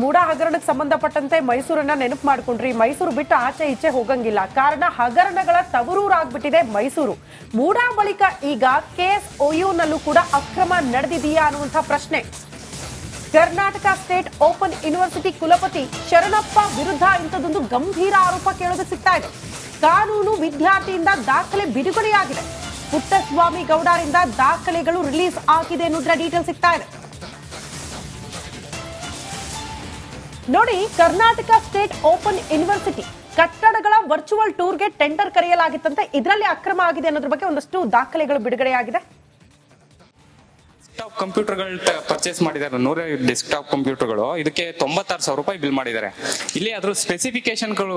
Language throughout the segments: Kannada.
ಮೂಡ ಹಗರಣಕ್ಕೆ ಸಂಬಂಧಪಟ್ಟಂತೆ ಮೈಸೂರನ್ನ ನೆನಪು ಮಾಡ್ಕೊಂಡ್ರಿ. ಮೈಸೂರು ಬಿಟ್ಟು ಆಚೆ ಈಚೆ ಹೋಗಂಗಿಲ್ಲ. ಕಾರಣ ಹಗರಣಗಳ ತವರೂರಾಗ್ಬಿಟ್ಟಿದೆ ಮೈಸೂರು. ಮೂಡ ಬಳಿಕ ಈಗ KSOU ಕೂಡ ಅಕ್ರಮ ನಡೆದಿದೆಯಾ ಅನ್ನುವಂಥ ಪ್ರಶ್ನೆ. ಕರ್ನಾಟಕ ಸ್ಟೇಟ್ ಓಪನ್ ಯೂನಿವರ್ಸಿಟಿ ಕುಲಪತಿ ಶರಣಪ್ಪ ವಿರುದ್ಧ ಇಂಥದ್ದೊಂದು ಗಂಭೀರ ಆರೋಪ ಕೇಳೋದಕ್ಕೆ ಸಿಗ್ತಾ ಇದೆ. ಕಾನೂನು ವಿದ್ಯಾರ್ಥಿಯಿಂದ ದಾಖಲೆ ಬಿಡುಗಡೆಯಾಗಿದೆ. ಪುಟ್ಟಸ್ವಾಮಿ ಗೌಡರಿಂದ ದಾಖಲೆಗಳು ರಿಲೀಸ್ ಆಗಿದೆ ಅನ್ನೋದ್ರ ಡೀಟೇಲ್ ಸಿಗ್ತಾ ಇದೆ. ನೋಡಿ, ಕರ್ನಾಟಕ ಸ್ಟೇಟ್ ಓಪನ್ ಯೂನಿವರ್ಸಿಟಿ ಕಟ್ಟಡಗಳ ವರ್ಚುವಲ್ ಟೂರ್ಗೆ ಟೆಂಡರ್ ಕರೆಯಲಾಗಿತ್ತಂತೆ. ಇದರಲ್ಲಿ ಅಕ್ರಮ ಆಗಿದೆ ಅನ್ನೋದ್ರ ಬಗ್ಗೆ ಒಂದಷ್ಟು ದಾಖಲೆಗಳು ಬಿಡುಗಡೆಯಾಗಿದೆ. ಡೆಸ್ಕ್ಟಾಪ್ ಕಂಪ್ಯೂಟರ್ಗಳು ಪರ್ಚೇಸ್ ಮಾಡಿದ್ದಾರೆ. 100 ಡೆಸ್ಕ್ಟಾಪ್ ಕಂಪ್ಯೂಟರ್ಗಳು. ಇದಕ್ಕೆ 96,000 ರೂಪಾಯಿ ಬಿಲ್ ಮಾಡಿದ್ದಾರೆ. ಇಲ್ಲಿ ಅದ್ರ ಸ್ಪೆಸಿಫಿಕೇಶನ್ಗಳು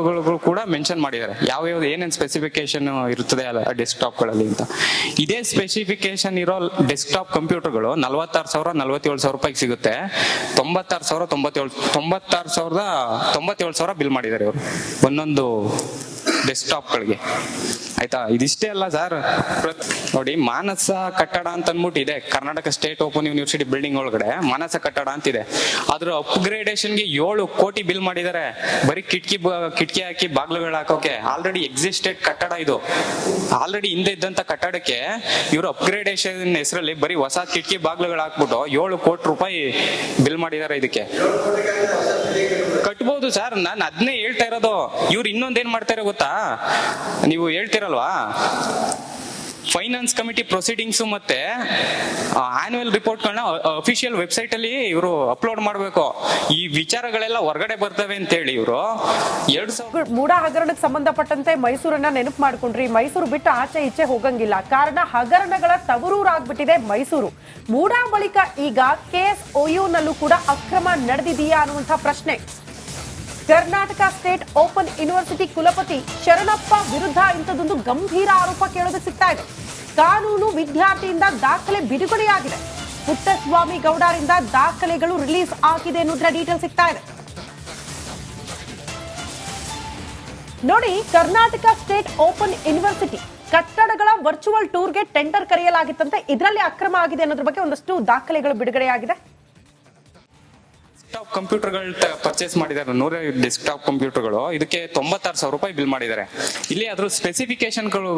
ಕೂಡ ಮೆನ್ಷನ್ ಮಾಡಿದ್ದಾರೆ. ಯಾವ್ಯಾವ್ದು ಏನೇನು ಸ್ಪೆಸಿಫಿಕೇಶನ್ ಇರುತ್ತದೆ ಅಲ್ಲ ಡೆಸ್ಕ್ಟಾಪ್ಗಳಲ್ಲಿ ಅಂತ. ಇದೇ ಸ್ಪೆಸಿಫಿಕೇಶನ್ ಇರೋ ಡೆಸ್ಕ್ಟಾಪ್ ಕಂಪ್ಯೂಟರ್ಗಳು 46,000 47,000 ರೂಪಾಯಿಗೆ ಸಿಗುತ್ತೆ. 96,000 ಬಿಲ್ ಮಾಡಿದ್ದಾರೆ ಇವರು ಒಂದೊಂದು ಡೆಸ್ಕ್ಟಾಪ್ಗಳಿಗೆ. ಆಯ್ತಾ, ಇದಿಷ್ಟೇ ಅಲ್ಲ ಸರ್. ನೋಡಿ, ಮಾನಸ ಕಟ್ಟಡ ಅಂತ ಅಂದ್ಬಿಟ್ಟು ಇದೆ Karnataka state open university building ಒಳಗಡೆ. ಮಾನಸ ಕಟ್ಟಡ ಅಂತಿದೆ. ಅದ್ರ ಅಪ್ಗ್ರೇಡೇಷನ್ಗೆ 7 ಕೋಟಿ ಬಿಲ್ ಮಾಡಿದ್ದಾರೆ. ಬರೀ ಕಿಟಕಿ ಹಾಕಿ ಬಾಗ್ಲುಗಳು ಹಾಕೋಕೆ. ಆಲ್ರೆಡಿ ಎಕ್ಸಿಸ್ಟೆಡ್ ಕಟ್ಟಡ ಇದು. ಆಲ್ರೆಡಿ ಹಿಂದೆ ಇದ್ದಂತ ಕಟ್ಟಡಕ್ಕೆ ಇವರು ಅಪ್ಗ್ರೇಡೇಷನ್ ಹೆಸರಲ್ಲಿ ಬರೀ ಹೊಸ ಕಿಟಕಿ ಬಾಗ್ಲುಗಳು ಹಾಕ್ಬಿಟ್ಟು 7 ಕೋಟಿ ರೂಪಾಯಿ ಬಿಲ್ ಮಾಡಿದ್ದಾರೆ. ಇದಕ್ಕೆ ಕಟ್ಬೋದು ಸರ್. ನಾನು ಅದನ್ನೇ ಹೇಳ್ತಾ ಇರೋದು. ಇವ್ರು ಇನ್ನೊಂದೇನ್ ಮಾಡ್ತಾರೆ ಗೊತ್ತಾ, ನೀವು ಹೇಳ್ತಿರಲ್ವಾ, ಫೈನಾನ್ಸ್ ಕಮಿಟಿ ಪ್ರೊಸೀಡಿಂಗ್ಸ್ ಮತ್ತೆ ಆನ್ಯುವಲ್ ರಿಪೋರ್ಟ್ಗಳನ್ನ ಅಫಿಷಿಯಲ್ ವೆಬ್ಸೈಟ್ ಅಲ್ಲಿ ಇವರು ಅಪ್ಲೋಡ್ ಮಾಡಬೇಕು. ಈ ವಿಚಾರಗಳೆಲ್ಲ ಹೊರಗಡೆ ಬರ್ತವೆ ಅಂತ ಹೇಳಿ ಇವರು ಮೂಡ ಹಗರಣಕ್ಕೆ ಸಂಬಂಧಪಟ್ಟಂತೆ ಮೈಸೂರನ್ನ ನೆನಪು ಮಾಡ್ಕೊಂಡ್ರಿ. ಮೈಸೂರು ಬಿಟ್ಟು ಆಚೆ ಈಚೆ ಹೋಗಂಗಿಲ್ಲ. ಕಾರಣ ಹಗರಣಗಳ ತವರೂರಾಗ್ಬಿಟ್ಟಿದೆ ಮೈಸೂರು. ಮೂಡ ಬಳಿಕ ಈಗ KSOU ಕೂಡ ಅಕ್ರಮ ನಡೆದಿದೆಯಾ ಅನ್ನುವಂಥ ಪ್ರಶ್ನೆ. ಕರ್ನಾಟಕ ಸ್ಟೇಟ್ ಓಪನ್ ಯೂನಿವರ್ಸಿಟಿ ಕುಲಪತಿ ಶರಣಪ್ಪ ವಿರುದ್ಧ ಇಂಥದ್ದೊಂದು ಗಂಭೀರ ಆರೋಪ ಕೇಳೋದಕ್ಕೆ ಸಿಗ್ತಾ ಇದೆ. ಕಾನೂನು ವಿದ್ಯಾರ್ಥಿಯಿಂದ ದಾಖಲೆ ಬಿಡುಗಡೆಯಾಗಿದೆ. ಪುಟ್ಟಸ್ವಾಮಿ ಗೌಡರಿಂದ ದಾಖಲೆಗಳು ರಿಲೀಸ್ ಆಗಿದೆ ಅನ್ನೋದ್ರ ಡೀಟೇಲ್ ಸಿಗ್ತಾ ಇದೆ. ನೋಡಿ, ಕರ್ನಾಟಕ ಸ್ಟೇಟ್ ಓಪನ್ ಯೂನಿವರ್ಸಿಟಿ ಕಟ್ಟಡಗಳ ವರ್ಚುವಲ್ ಟೂರ್ಗೆ ಟೆಂಡರ್ ಕರೆಯಲಾಗಿತ್ತಂತೆ. ಇದರಲ್ಲಿ ಅಕ್ರಮ ಆಗಿದೆ ಅನ್ನೋದ್ರ ಬಗ್ಗೆ ಒಂದಷ್ಟು ದಾಖಲೆಗಳು ಬಿಡುಗಡೆಯಾಗಿದೆ. ಡೆಸ್ಕ್ಟಾಪ್ ಕಂಪ್ಯೂಟರ್ಗಳು ಪರ್ಚೇಸ್ ಮಾಡಿದ್ದಾರೆ. 100 ಡೆಸ್ಕ್ಟಾಪ್ ಕಂಪ್ಯೂಟರ್ಗಳು. ಇದಕ್ಕೆ 96,000 ರೂಪಾಯಿ ಬಿಲ್ ಮಾಡಿದ್ದಾರೆ. ಇಲ್ಲಿ ಅದ್ರ ಸ್ಪೆಸಿಫಿಕೇಶನ್ಗಳು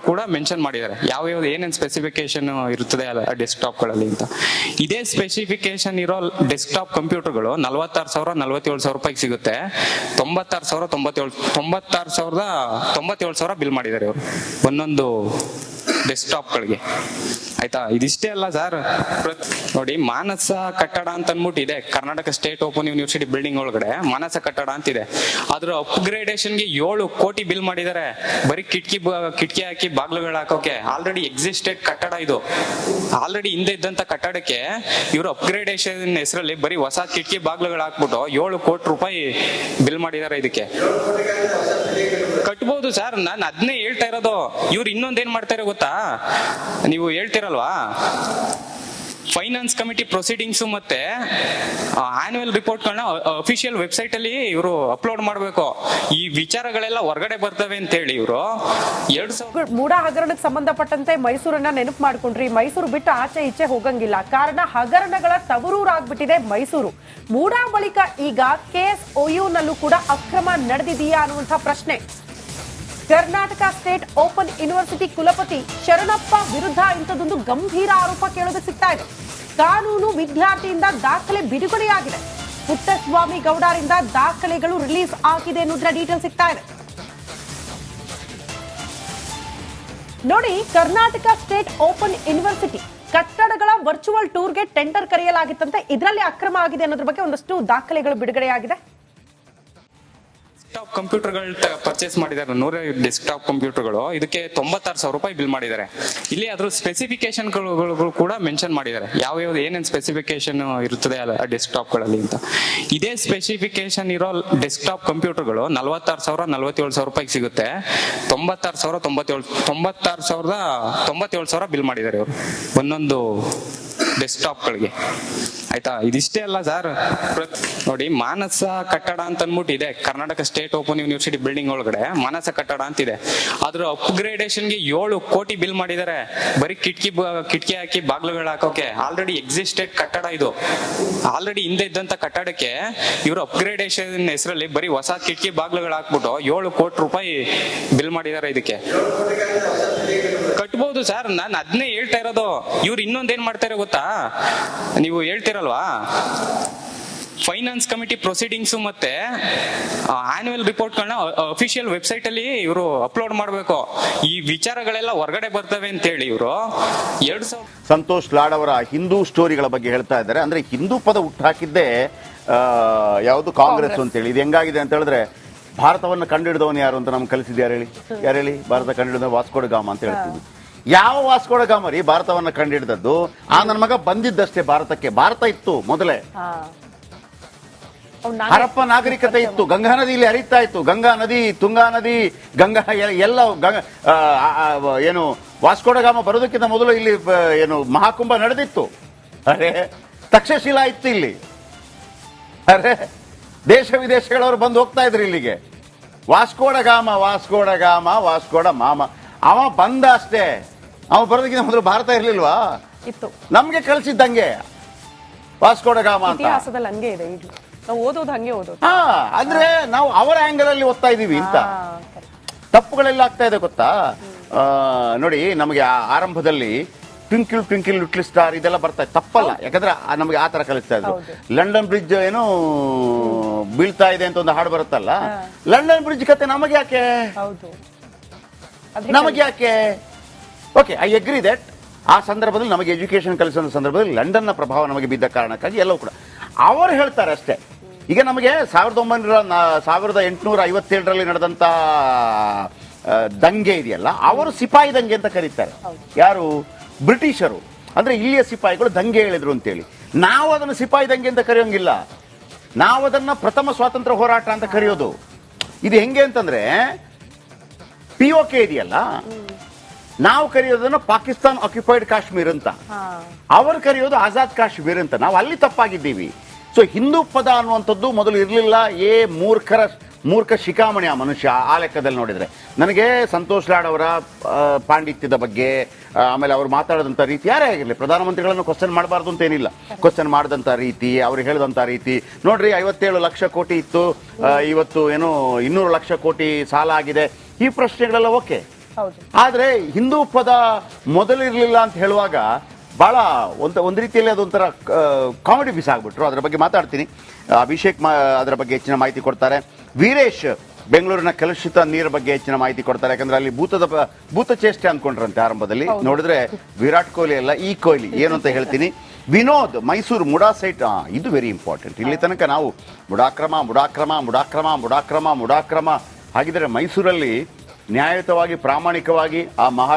ಕೂಡ ಮೆನ್ಷನ್ ಮಾಡಿದ್ದಾರೆ. ಯಾವ್ಯಾವ್ದು ಏನೇನು ಸ್ಪೆಸಿಫಿಕೇಶನ್ ಇರುತ್ತದೆ ಅಲ್ಲ ಡೆಸ್ಕ್ಟಾಪ್ಗಳಲ್ಲಿ ಅಂತ. ಇದೇ ಸ್ಪೆಸಿಫಿಕೇಶನ್ ಇರೋ ಡೆಸ್ಕ್ಟಾಪ್ ಕಂಪ್ಯೂಟರ್ಗಳು 46,000 47,000 ರೂಪಾಯಿಗೆ ಸಿಗುತ್ತೆ. 96,000 ಬಿಲ್ ಮಾಡಿದ್ದಾರೆ ಇವರು ಒಂದೊಂದು ಡೆಸ್ಕ್ಟಾಪ್ಗಳಿಗೆ. ಆಯ್ತಾ, ಇದಿಷ್ಟೇ ಅಲ್ಲ ಸರ್. ನೋಡಿ, ಮಾನಸ ಕಟ್ಟಡ ಅಂತ ಅಂದ್ಬಿಟ್ಟು ಇದೆ Karnataka state open university building ಒಳಗಡೆ. ಮಾನಸ ಕಟ್ಟಡ ಅಂತಿದೆ. ಅದ್ರ ಅಪ್ಗ್ರೇಡೇಷನ್ಗೆ 7 ಕೋಟಿ ಬಿಲ್ ಮಾಡಿದ್ದಾರೆ. ಬರೀ ಕಿಟಕಿ ಹಾಕಿ ಬಾಗ್ಲುಗಳು ಹಾಕೋಕೆ. ಆಲ್ರೆಡಿ ಎಕ್ಸಿಸ್ಟೆಡ್ ಕಟ್ಟಡ ಇದು. ಆಲ್ರೆಡಿ ಹಿಂದೆ ಇದ್ದಂತ ಕಟ್ಟಡಕ್ಕೆ ಇವರು ಅಪ್ಗ್ರೇಡೇಷನ್ ಹೆಸರಲ್ಲಿ ಬರೀ ಹೊಸ ಕಿಟಕಿ ಬಾಗ್ಲುಗಳು ಹಾಕ್ಬಿಟ್ಟು 7 ಕೋಟಿ ರೂಪಾಯಿ ಬಿಲ್ ಮಾಡಿದ್ದಾರೆ. ಇದಕ್ಕೆ ಕಟ್ಬೋದು ಸರ್. ನಾನು ಅದನ್ನೇ ಹೇಳ್ತಾ ಇರೋದು. ಇವ್ರು ಇನ್ನೊಂದೇನ್ ಮಾಡ್ತಾರೆ ಗೊತ್ತಾ, ನೀವು ಹೇಳ್ತಿರಲ್ವಾ, ಫೈನಾನ್ಸ್ ಕಮಿಟಿ ಪ್ರೊಸೀಡಿಂಗ್ಸ್ ಮತ್ತೆ ಆನ್ಯುವಲ್ ರಿಪೋರ್ಟ್ಗಳನ್ನ ಅಫಿಷಿಯಲ್ ವೆಬ್ಸೈಟ್ ಅಲ್ಲಿ ಇವರು ಅಪ್ಲೋಡ್ ಮಾಡಬೇಕು. ಈ ವಿಚಾರಗಳೆಲ್ಲ ಹೊರಗಡೆ ಬರ್ತವೆ ಅಂತ ಹೇಳಿ ಇವರು ಮೂಡ ಹಗರಣಕ್ಕೆ ಸಂಬಂಧಪಟ್ಟಂತೆ ಮೈಸೂರನ್ನ ನೆನಪು ಮಾಡ್ಕೊಂಡ್ರಿ. ಮೈಸೂರು ಬಿಟ್ಟು ಆಚೆ ಈಚೆ ಹೋಗಂಗಿಲ್ಲ. ಕಾರಣ ಹಗರಣಗಳ ತವರೂರಾಗ್ಬಿಟ್ಟಿದೆ ಮೈಸೂರು. ಮೂಡ ಬಳಿಕ ಈಗ KSOU ಕೂಡ ಅಕ್ರಮ ನಡೆದಿದೆಯಾ ಅನ್ನುವಂಥ ಪ್ರಶ್ನೆ. ಕರ್ನಾಟಕ ಸ್ಟೇಟ್ ಓಪನ್ ಯೂನಿವರ್ಸಿಟಿ ಕುಲಪತಿ ಶರಣಪ್ಪ ವಿರುದ್ಧ ಇಂಥದ್ದೊಂದು ಗಂಭೀರ ಆರೋಪ ಕೇಳೋದಕ್ಕೆ ಸಿಗ್ತಾ ಇದೆ. ಕಾನೂನು ವಿದ್ಯಾರ್ಥಿಯಿಂದ ದಾಖಲೆ ಬಿಡುಗಡೆಯಾಗಿದೆ. ಪುಟ್ಟಸ್ವಾಮಿ ಗೌಡರಿಂದ ದಾಖಲೆಗಳು ರಿಲೀಸ್ ಆಗಿದೆ ಅನ್ನೋದ್ರ ಡೀಟೇಲ್ ಸಿಗ್ತಾ ಇದೆ. ನೋಡಿ, ಕರ್ನಾಟಕ ಸ್ಟೇಟ್ ಓಪನ್ ಯೂನಿವರ್ಸಿಟಿ ಕಟ್ಟಡಗಳ ವರ್ಚುವಲ್ ಟೂರ್ಗೆ ಟೆಂಡರ್ ಕರೆಯಲಾಗಿತ್ತಂತೆ. ಇದರಲ್ಲಿ ಅಕ್ರಮ ಆಗಿದೆ ಅನ್ನೋದ್ರ ಬಗ್ಗೆ ಒಂದಷ್ಟು ದಾಖಲೆಗಳು ಬಿಡುಗಡೆಯಾಗಿದೆ. ಡೆಸ್ಕ್ಟಾಪ್ ಕಂಪ್ಯೂಟರ್ಗಳು ಪರ್ಚೇಸ್ ಮಾಡಿದ್ದಾರೆ. 100 ಡೆಸ್ಕ್ಟಾಪ್ ಕಂಪ್ಯೂಟರ್ಗಳು. ಇದಕ್ಕೆ 96,000 ರೂಪಾಯಿ ಬಿಲ್ ಮಾಡಿದ್ದಾರೆ. ಇಲ್ಲಿ ಅದ್ರ ಸ್ಪೆಸಿಫಿಕೇಶನ್ಗಳು ಕೂಡ ಮೆನ್ಷನ್ ಮಾಡಿದ್ದಾರೆ. ಯಾವ್ಯಾವ್ದು ಏನೇನು ಸ್ಪೆಸಿಫಿಕೇಶನ್ ಇರುತ್ತದೆ ಅಲ್ಲ ಡೆಸ್ಕ್ಟಾಪ್ಗಳಲ್ಲಿ ಅಂತ. ಇದೇ ಸ್ಪೆಸಿಫಿಕೇಶನ್ ಇರೋ ಡೆಸ್ಕ್ಟಾಪ್ ಕಂಪ್ಯೂಟರ್ಗಳು 46,000 47,000 ರೂಪಾಯಿಗೆ ಸಿಗುತ್ತೆ. 96,000 ಬಿಲ್ ಮಾಡಿದ್ದಾರೆ ಇವರು ಒಂದೊಂದು ಡೆಸ್ಕ್ಟಾಪ್ಗಳಿಗೆ. ಆಯ್ತಾ, ಇದಿಷ್ಟೇ ಅಲ್ಲ ಸರ್, ನೋಡಿ ಮಾನಸ ಕಟ್ಟಡ ಅಂತ ಅಂದ್ಬಿಟ್ಟು ಇದೆ Karnataka state open university building ಒಳಗಡೆ ಮಾನಸ ಕಟ್ಟಡ ಅಂತಿದೆ. ಅದ್ರ ಅಪ್ಗ್ರೇಡೇಷನ್ಗೆ 7 ಕೋಟಿ ಬಿಲ್ ಮಾಡಿದ್ದಾರೆ, ಬರೀ ಕಿಟಕಿ ಹಾಕಿ ಬಾಗ್ಲುಗಳು ಹಾಕೋಕೆ. ಆಲ್ರೆಡಿ ಎಕ್ಸಿಸ್ಟೆಡ್ ಕಟ್ಟಡ ಇದು, ಆಲ್ರೆಡಿ ಹಿಂದೆ ಇದ್ದಂತ ಕಟ್ಟಡಕ್ಕೆ ಇವರು ಅಪ್ಗ್ರೇಡೇಷನ್ ಹೆಸರಲ್ಲಿ ಬರೀ ಹೊಸ ಕಿಟಕಿ ಬಾಗ್ಲುಗಳು ಹಾಕ್ಬಿಟ್ಟು 7 ಕೋಟಿ ರೂಪಾಯಿ ಬಿಲ್ ಮಾಡಿದ್ದಾರೆ. ಇದಕ್ಕೆ ಕಟ್ಬೋದು ಸರ್, ನಾನು ಅದನ್ನೇ ಹೇಳ್ತಾ ಇರೋದು. ಇವ್ರು ಇನ್ನೊಂದೇನ್ ಮಾಡ್ತಾರೆ ಗೊತ್ತಾ, ನೀವು ಹೇಳ್ತಿರಲ್ವಾ ಫೈನಾನ್ಸ್ ಕಮಿಟಿ ಪ್ರೊಸೀಡಿಂಗ್ಸ್ ಮತ್ತೆ ಆನ್ಯುವಲ್ ರಿಪೋರ್ಟ್ಗಳನ್ನ ಅಫಿಷಿಯಲ್ ವೆಬ್ಸೈಟ್ ಅಲ್ಲಿ ಇವರು ಅಪ್ಲೋಡ್ ಮಾಡಬೇಕು. ಈ ವಿಚಾರಗಳೆಲ್ಲ ಹೊರಗಡೆ ಬರ್ತವೆ ಅಂತ ಹೇಳಿ ಇವರು ಸಂತೋಷ್ ಲಾಡ್ ಅವರ ಹಿಂದೂ ಸ್ಟೋರಿಗಳ ಬಗ್ಗೆ ಹೇಳ್ತಾ ಇದ್ದಾರೆ. ಅಂದ್ರೆ ಹಿಂದೂ ಪದ ಹುಟ್ಟಾಕಿದ್ದೇ ಯಾವುದು ಕಾಂಗ್ರೆಸ್ ಅಂತ ಹೇಳಿ. ಇದು ಹೆಂಗಾಗಿದೆ ಅಂತ ಹೇಳಿದ್ರೆ, ಭಾರತವನ್ನು ಕಂಡುಹಿಡಿದವನು ಯಾರು ಅಂತ ನಮ್ಗೆ ಕಲಿಸಿದ್ಯಾರು ಹೇಳಿ? ಯಾರು ಹೇಳಿ? ಭಾರತ ಕಂಡುಹಿಡಿದ ವಾಸ್ಕೋ ಡ ಗಾಮ ಅಂತ ಹೇಳ್ತೀವಿ. ಯಾವ ವಾಸ್ಕೋ ಡ ಗಾಮ ರೀ ಭಾರತವನ್ನ ಕಂಡುಹಿಡಿದದ್ದು? ನನ್ನ ಮಗ ಬಂದಿದ್ದಷ್ಟೇ ಭಾರತಕ್ಕೆ. ಭಾರತ ಇತ್ತು ಮೊದಲೇ, ಹರಪ್ಪ ನಾಗರಿಕತೆ ಇತ್ತು, ಗಂಗಾ ನದಿಯಲ್ಲಿ ಹರಿತಾ ಇತ್ತು. ಗಂಗಾ ನದಿ, ತುಂಗಾ ನದಿ, ಗಂಗಾ ಎಲ್ಲ ಏನು ವಾಸ್ಕೋ ಡ ಗಾಮ ಬರೋದಕ್ಕಿಂತ ಮೊದಲು ಇಲ್ಲಿ ಏನು ಮಹಾಕುಂಭ ನಡೆದಿತ್ತು. ಅರೆ ತಕ್ಷಶಿಲಾ ಇತ್ತು ಇಲ್ಲಿ. ಅರೆ ದೇಶ ವಿದೇಶಗಳವರು ಬಂದು ಹೋಗ್ತಾ ಇದ್ರು ಇಲ್ಲಿಗೆ. ವಾಸ್ಕೋ ಡ ಗಾಮ, ವಾಸ್ಕೋ ಡ ಗಾಮ, ವಾಸ್ಕೋ ಡ ಮಾಮ. ಅವ ಬಂದ ಅಷ್ಟೇ, ಅವ ಬರೋದಕ್ಕಿಂತ ಮೊದಲು ಭಾರತ ಇರ್ಲಿಲ್ವಾ? ಇತ್ತು. ನಮ್ಗೆ ಕಳಿಸಿದ್ದಂಗೆ ವಾಸ್ಕೋ ಡ ಗಾಮ ಅಂತ. ಇತಿಹಾಸದಲ್ಲಿ ಹಂಗೆ ಇದೆ, ನಾವು ಓದೋದು ಹಂಗೆ ಓದೋದು. ಅಂದ್ರೆ ನಾವು ಅವರ ಆಂಗಲ್ ಅಲ್ಲಿ ಓದ್ತಾ ಇದೀವಿ ಅಂತ. ತಪ್ಪುಗಳೆಲ್ಲ ಆಗ್ತಾ ಇದೆ ಗೊತ್ತಾ? ನೋಡಿ, ನಮಗೆ ಆರಂಭದಲ್ಲಿ ಟ್ವಿಂಕಿಲ್ ಟ್ವಿಂಕಿಲ್ ಲಿಟ್ಲ್ ಸ್ಟಾರ್ ಇದೆಲ್ಲ ಬರ್ತಾ ಇದೆ, ತಪ್ಪಲ್ಲ. ಯಾಕಂದ್ರೆ ನಮಗೆ ಆ ತರ ಕಲಿಸ್ತಾ ಇದ್ರು. ಲಂಡನ್ ಬ್ರಿಡ್ಜ್ ಏನು ಬೀಳ್ತಾ ಇದೆ ಅಂತ ಒಂದು ಹಾಡು ಬರುತ್ತಲ್ಲ, ಲಂಡನ್ ಬ್ರಿಡ್ಜ್ ಕತೆ ನಮಗೆ ಯಾಕೆ? ನಮಗೆ ಯಾಕೆ? ಓಕೆ, ಐ ಅಗ್ರಿ ದಟ್ ಆ ಸಂದರ್ಭದಲ್ಲಿ ನಮಗೆ ಎಜುಕೇಶನ್ ಕಲಿಸೋ ಸಂದರ್ಭದಲ್ಲಿ ಲಂಡನ್ನ ಪ್ರಭಾವ ನಮಗೆ ಬಿದ್ದ ಕಾರಣಕ್ಕಾಗಿ ಎಲ್ಲವೂ ಕೂಡ ಅವರು ಹೇಳ್ತಾರೆ ಅಷ್ಟೇ. ಈಗ ನಮಗೆ 1857ರಲ್ಲಿ ನಡೆದಂತ ದಂಗೆ ಇದೆಯಲ್ಲ, ಅವರು ಸಿಪಾಯಿ ದಂಗೆ ಅಂತ ಕರೀತಾರೆ. ಯಾರು? ಬ್ರಿಟಿಷರು. ಅಂದ್ರೆ ಇಲ್ಲಿಯ ಸಿಪಾಯಿಗಳು ದಂಗೆ ಹೇಳಿದ್ರು ಅಂತೇಳಿ. ನಾವು ಅದನ್ನು ಸಿಪಾಯಿ ದಂಗೆ ಅಂತ ಕರೆಯೋಂಗಿಲ್ಲ, ನಾವು ಅದನ್ನ ಪ್ರಥಮ ಸ್ವಾತಂತ್ರ್ಯ ಹೋರಾಟ ಅಂತ ಕರೆಯೋದು. ಇದು ಹೆಂಗೆ ಅಂತಂದ್ರೆ, POK ಇದೆಯಲ್ಲ, ನಾವು ಕರೆಯೋದನ್ನ ಪಾಕಿಸ್ತಾನ್ ಆಕ್ಯುಪೈಡ್ ಕಾಶ್ಮೀರ್ ಅಂತ, ಅವರು ಕರೆಯೋದು ಆಜಾದ್ ಕಾಶ್ಮೀರ್ ಅಂತ. ನಾವು ಅಲ್ಲಿ ತಪ್ಪಾಗಿದ್ದೀವಿ. ಸೊ ಹಿಂದೂ ಪದ ಅನ್ನುವಂಥದ್ದು ಮೊದಲು ಇರಲಿಲ್ಲ. ಮೂರ್ಖ ಶಿಖಾಮಣಿ ಆ ಮನುಷ್ಯ ಆ ಲೆಕ್ಕದಲ್ಲಿ ನೋಡಿದ್ರೆ. ನನಗೆ ಸಂತೋಷ್ ಲಾಡ್ ಅವರ ಪಾಂಡಿತ್ಯದ ಬಗ್ಗೆ, ಆಮೇಲೆ ಅವರು ಮಾತಾಡಿದಂಥ ರೀತಿ, ಯಾರೇ ಆಗಿರಲಿ ಪ್ರಧಾನಮಂತ್ರಿಗಳನ್ನು ಕ್ವಶನ್ ಮಾಡಬಾರ್ದು ಅಂತ ಏನಿಲ್ಲ. ಕ್ವಶನ್ ಮಾಡಿದಂಥ ರೀತಿ, ಅವ್ರು ಹೇಳಿದಂಥ ರೀತಿ ನೋಡ್ರಿ, 57 ಲಕ್ಷ ಕೋಟಿ ಇತ್ತು, ಇವತ್ತು ಏನು 200 ಲಕ್ಷ ಕೋಟಿ ಸಾಲ ಆಗಿದೆ. ಈ ಪ್ರಶ್ನೆಗಳೆಲ್ಲ ಓಕೆ. ಆದ್ರೆ ಹಿಂದೂ ಪದ ಮೊದಲಿರ್ಲಿಲ್ಲ ಅಂತ ಹೇಳುವಾಗ ಬಹಳ ಒಂದು ರೀತಿಯಲ್ಲಿ ಅದೊಂಥರ ಕಾಮಿಡಿ ಪೀಸ್ ಆಗ್ಬಿಟ್ರು. ಅದರ ಬಗ್ಗೆ ಮಾತಾಡ್ತೀನಿ. ಅಭಿಷೇಕ್ ಅದರ ಬಗ್ಗೆ ಹೆಚ್ಚಿನ ಮಾಹಿತಿ ಕೊಡ್ತಾರೆ. ವೀರೇಶ್ ಬೆಂಗಳೂರಿನ ಕಲುಷಿತ ನೀರ ಬಗ್ಗೆ ಹೆಚ್ಚಿನ ಮಾಹಿತಿ ಕೊಡ್ತಾರೆ. ಯಾಕಂದ್ರೆ ಅಲ್ಲಿ ಭೂತ ಚೇಷ್ಟೆ ಅಂದ್ಕೊಂಡ್ರಂತೆ ಆರಂಭದಲ್ಲಿ, ನೋಡಿದ್ರೆ ವಿರಾಟ್ ಕೊಹ್ಲಿ ಅಲ್ಲ, ಈ ಕೊಹ್ಲಿ ಏನು ಅಂತ ಹೇಳ್ತೀನಿ. ವಿನೋದ್ ಮೈಸೂರು ಮುಡಾ ಸೈಟ್, ಇದು ವೆರಿ ಇಂಪಾರ್ಟೆಂಟ್. ಇಲ್ಲಿ ತನಕ ನಾವು ಮುಡಾಕ್ರಮ ಹಾಗಿದ್ರೆ ಮೈಸೂರಲ್ಲಿ ನ್ಯಾಯಯುತವಾಗಿ ಪ್ರಾಮಾಣಿಕವಾಗಿ ಆ